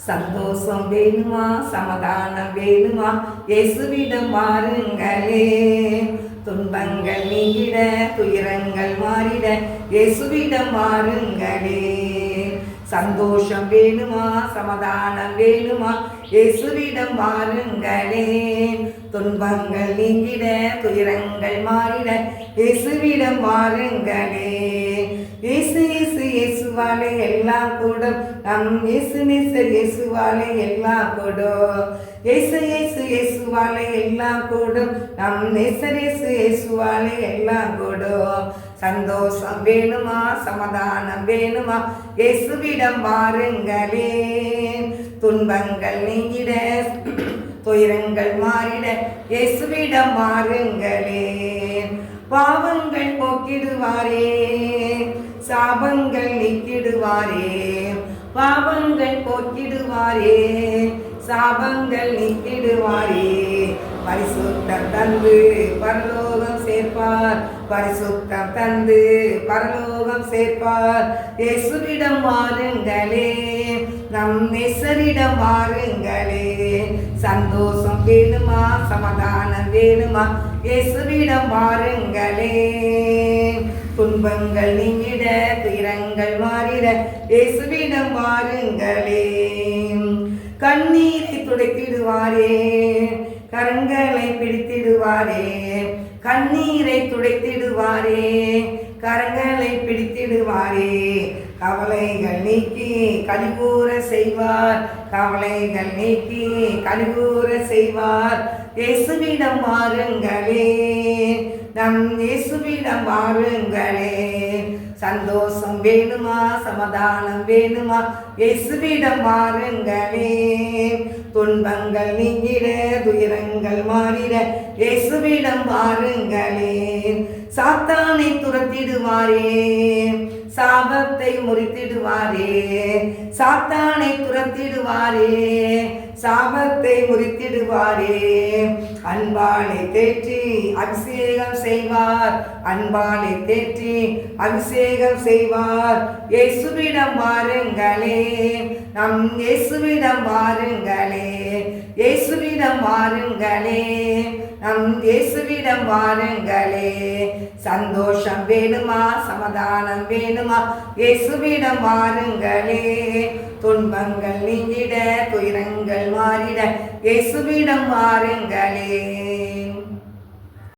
சந்தோஷம் வேணுமா, சமாதானம் வேணுமா, இயேசுவிடம் வாருங்களே. துன்பங்கள் நீங்கிட, துயரங்கள் மாறிட, இயேசுவிடம் வாருங்களே. சந்தோஷம் வேணுமா, சமாதானம் வேணுமா, இயேசுவிடம் வாருங்களே. துன்பங்கள் நீங்கிட, துயரங்கள் மாறிட, இயேசுவிடம் வாருங்களே. இயேசு இயேசு இயேசுவாலே எல்லாம் கூடும், நம் இயேசு நேசர் இயேசுவாலே எல்லாம் கூடும். இயேசு இயேசு இயேசுவாலே எல்லாம் கூடும், நம் நேசர் இயேசு இயேசுவாலே எல்லாம் கூடும். சந்தோஷம் வேணுமா, சமாதானம் வேணுமா, இயேசுவிடம் வாருங்களே. துன்பங்கள் நீங்கிட, துயரங்கள் மாறிட, இயேசுவிடம் வாருங்களே. பாவங்கள் போக்கிடுவாரே, சாபங்கள் நீக்கிடுவாரே. பாவங்கள் போக்கிடுவாரே, சாபங்கள் நீக்கிடுவாரே. பரிசுத்தம் தந்து பரலோகம் சேர்ப்பார், பரிசுத்தம் தந்து பரலோகம் சேர்ப்பார். இயேசுவிடம் வாருங்களே, நம் நேசரிடம் வாருங்களே. சந்தோஷம் வேணுமா, சமாதானம் வேணுமா, இயேசுவிடம் வாருங்களே. துன்பங்கள் நீங்கிட, துயரங்கள் மாறிட, இயேசுவிடம் வாருங்களே. கண்ணீரை துடைத்திடுவாரே, கரங்களை பிடித்திடுவாரே. கண்ணீரை துடைத்திடுவாரே, கரங்களை பிடித்திடுவாரே. கவலைகள் நீக்கி கலிகூற செய்வார், கவலைகள் நீக்கி கலிகூற செய்வார். இயேசுவிடம் வாருங்களே, நம் இயேசுவிடம் வாருங்களே. சந்தோஷம் வேணுமா, சமாதானம் வேணுமா, இயேசுவிடம் வாருங்களே. துன்பங்கள் நீங்கிட, துயரங்கள் மாறிட, இயேசுவிடம் வாருங்களே. சாத்தானை துரத்திடுவாரே, சாபத்தை முறித்திடுவாரே. சாத்தானை துரத்திடுவாரே, சாபத்தை முறித்திடுவாரே. அன்பாலை தேற்றி அபிஷேகம் செய்வார், அன்பாலை தேற்றி அபிஷேகம் செய்வார். இயேசுவிடம் வாருங்களே, நம் இயேசுவிடம் வாருங்களே. இயேசுவிடம் வாருங்களே, நம் இயேசுவிடம் வாருங்களே. சந்தோஷம் வேணுமா, சமாதானம் வேணுமா, இயேசுவிடம் வாருங்களே. துன்பங்கள் நீங்கிட, துயரங்கள் மாறிட, இயேசுவிடம் வாருங்களே.